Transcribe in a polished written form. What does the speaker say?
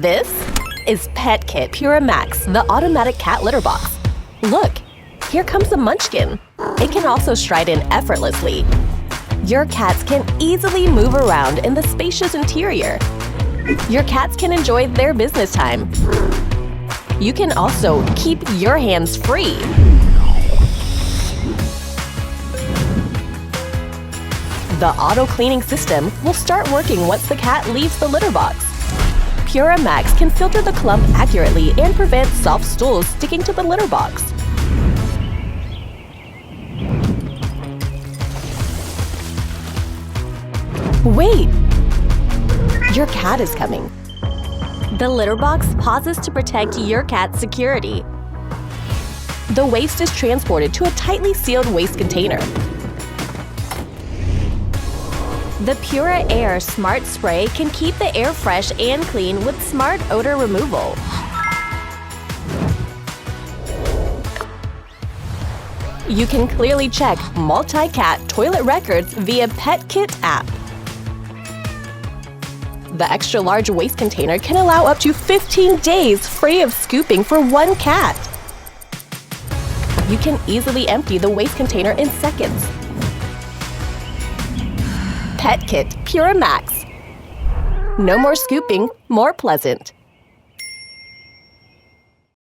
This is PETKIT Pura Max, the automatic cat litter box. Look, here comes the munchkin. It can also stride in effortlessly. Your cats can easily move around in the spacious interior. Your cats can enjoy their business time. You can also keep your hands free. The auto-cleaning system will start working once the cat leaves the litter box. Pura Max can filter the clump accurately and prevent soft stools sticking to the litter box. Wait! Your cat is coming. The litter box pauses to protect your cat's security. The waste is transported to a tightly sealed waste container. The Pura Air Smart Spray can keep the air fresh and clean with smart odor removal. You can clearly check multi-cat toilet records via PETKIT app. The extra-large waste container can allow up to 15 days free of scooping for one cat. You can easily empty the waste container in seconds. PETKIT Pura Max. No more scooping, more pleasant.